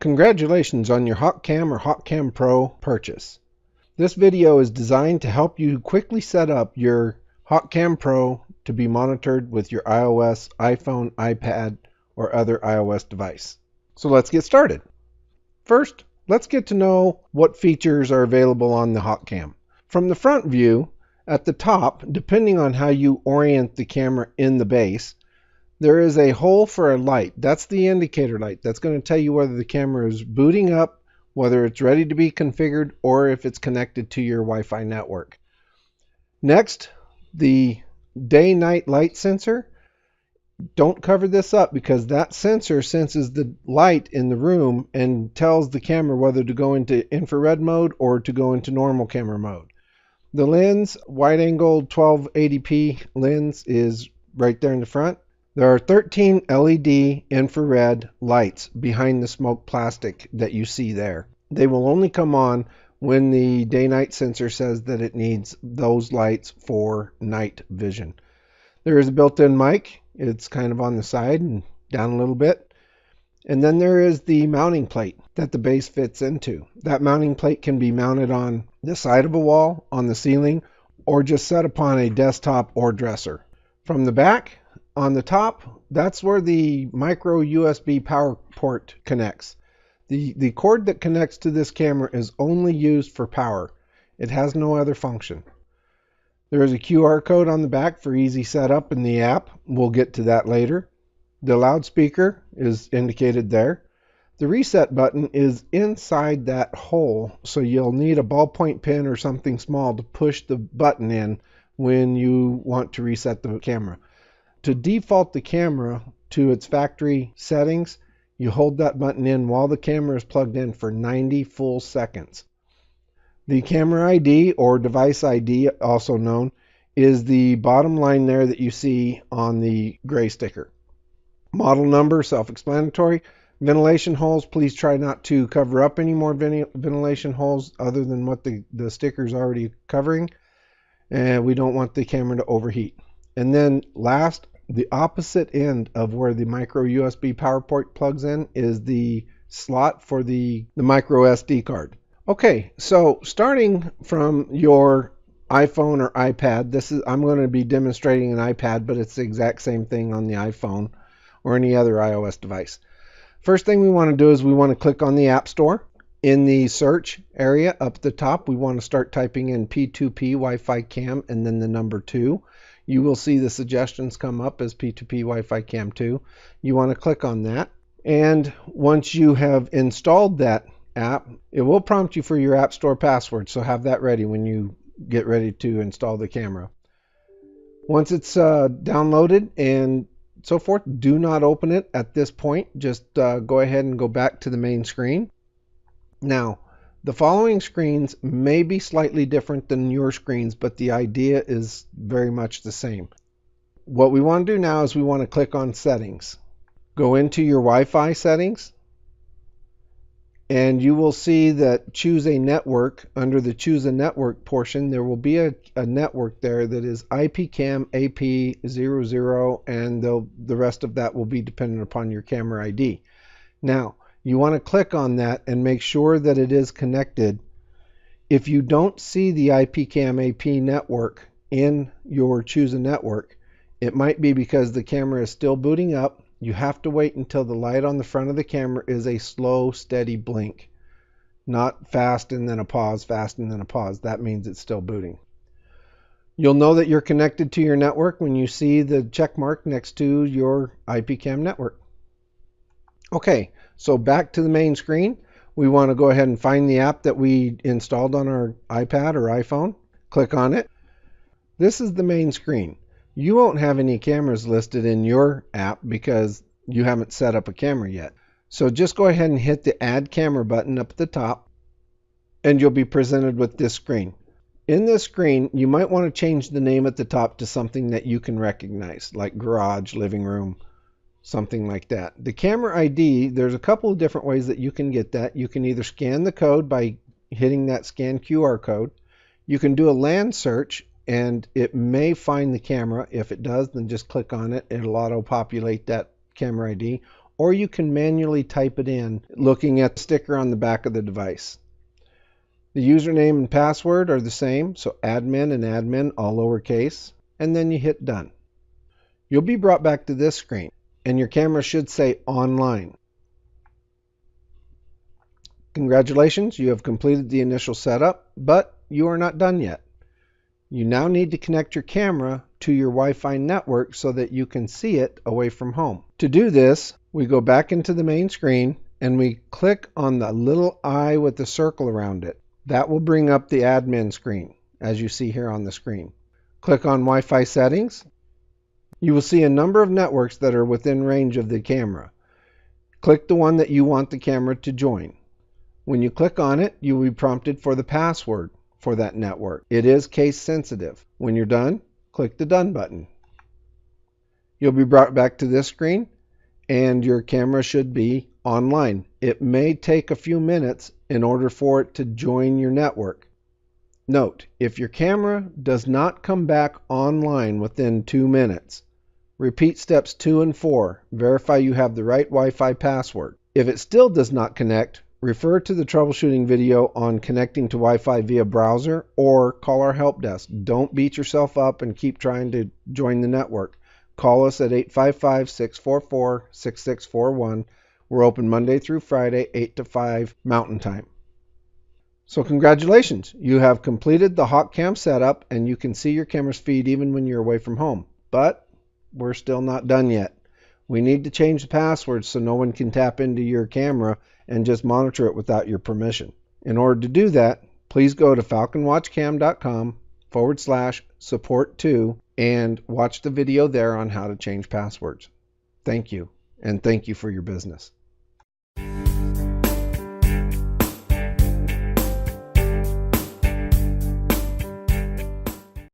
Congratulations on your HawkCam or HawkCam Pro purchase. This video is designed to help you quickly set up your HawkCam Pro to be monitored with your iOS, iPhone, iPad, or other iOS device. So let's get started. First, let's get to know what features are available on the HawkCam. From the front view, at the top, depending on how you orient the camera in the base, there is a hole for a light. That's the indicator light. That's going to tell you whether the camera is booting up, whether it's ready to be configured, or if it's connected to your Wi-Fi network. Next, the day-night light sensor. Don't cover this up because that sensor senses the light in the room and tells the camera whether to go into infrared mode or to go into normal camera mode. The lens, wide-angle 1280p lens, is right there in the front. There are 13 LED infrared lights behind the smoked plastic that you see there. They will only come on when the day-night sensor says that it needs those lights for night vision. There is a built-in mic. It's kind of on the side and down a little bit. And then there is the mounting plate that the base fits into. That mounting plate can be mounted on the side of a wall, on the ceiling, or just set upon a desktop or dresser. From the back, on the top, that's where the micro USB power port connects. The cord that connects to this camera is only used for power. It has no other function. There is a QR code on the back for easy setup in the app. We'll get to that later. The loudspeaker is indicated there. The reset button is inside that hole, so you'll need a ballpoint pen or something small to push the button in when you want to reset the camera. To default the camera to its factory settings, you hold that button in while the camera is plugged in for 90 full seconds. The camera ID, or device ID also known, is the bottom line there that you see on the gray sticker. Model number, self-explanatory. Ventilation holes, please try not to cover up any more ventilation holes other than what the sticker is already covering. And we don't want the camera to overheat. And then last, the opposite end of where the micro USB power port plugs in is the slot for the micro SD card. Okay, so starting from your iPhone or iPad, I'm going to be demonstrating an iPad, but it's the exact same thing on the iPhone or any other iOS device. First thing we want to do is we want to click on the App Store. In the search area up at the top, we want to start typing in P2P Wi-Fi Cam and then the number 2. You will see the suggestions come up as P2P Wi-Fi Cam 2. You want to click on that. And once you have installed that app, it will prompt you for your App Store password. So have that ready when you get ready to install the camera. Once it's downloaded and so forth, do not open it at this point. Just go ahead and go back to the main screen. Now, the following screens may be slightly different than your screens, but the idea is very much the same. What we want to do now is we want to click on Settings. Go into your Wi-Fi settings, and you will see that Choose a Network. Under the Choose a Network portion, there will be a network there that is IPCAM AP00, and the rest of that will be dependent upon your camera ID. Now, you want to click on that and make sure that it is connected. If you don't see the IPCAM AP network in your Choose a Network, it might be because the camera is still booting up. You have to wait until the light on the front of the camera is a slow, steady blink. Not fast and then a pause, fast and then a pause. That means it's still booting. You'll know that you're connected to your network when you see the check mark next to your IPCAM network. Okay, so back to the main screen. We want to go ahead and find the app that we installed on our iPad or iPhone. Click on it. This is the main screen. You won't have any cameras listed in your app because you haven't set up a camera yet. So just go ahead and hit the Add Camera button up at the top, and you'll be presented with this screen. In this screen, you might want to change the name at the top to something that you can recognize, like garage, living room, something like that. The camera ID, there's a couple of different ways that you can get that. You can either scan the code by hitting that scan QR code. You can do a land search, and it may find the camera. If it does, then just click on it. It'll auto-populate that camera ID. or you can manually type it in looking at the sticker on the back of the device. The username and password are the same, so admin and admin all lowercase, and then you hit done. You'll be brought back to this screen, and your camera should say online. Congratulations, you have completed the initial setup, but you are not done yet. You now need to connect your camera to your Wi-Fi network so that you can see it away from home. To do this, we go back into the main screen and we click on the little eye with the circle around it. That will bring up the admin screen, as you see here on the screen. Click on Wi-Fi settings. You will see a number of networks that are within range of the camera. Click the one that you want the camera to join. When you click on it, you will be prompted for the password for that network. It is case sensitive. When you're done, click the done button. You'll be brought back to this screen and your camera should be online. It may take a few minutes in order for it to join your network. Note, if your camera does not come back online within 2 minutes, repeat steps 2 and 4. Verify you have the right Wi-Fi password. If it still does not connect, refer to the troubleshooting video on connecting to Wi-Fi via browser or call our help desk. Don't beat yourself up and keep trying to join the network. Call us at 855-644-6641. We're open Monday through Friday, 8 to 5 Mountain Time. So congratulations, you have completed the HawkCam setup and you can see your camera's feed even when you're away from home. But we're still not done yet. We need to change the password so no one can tap into your camera and just monitor it without your permission. In order to do that, please go to FalconWatchCam.com/support2 and watch the video there on how to change passwords. Thank you, and thank you for your business.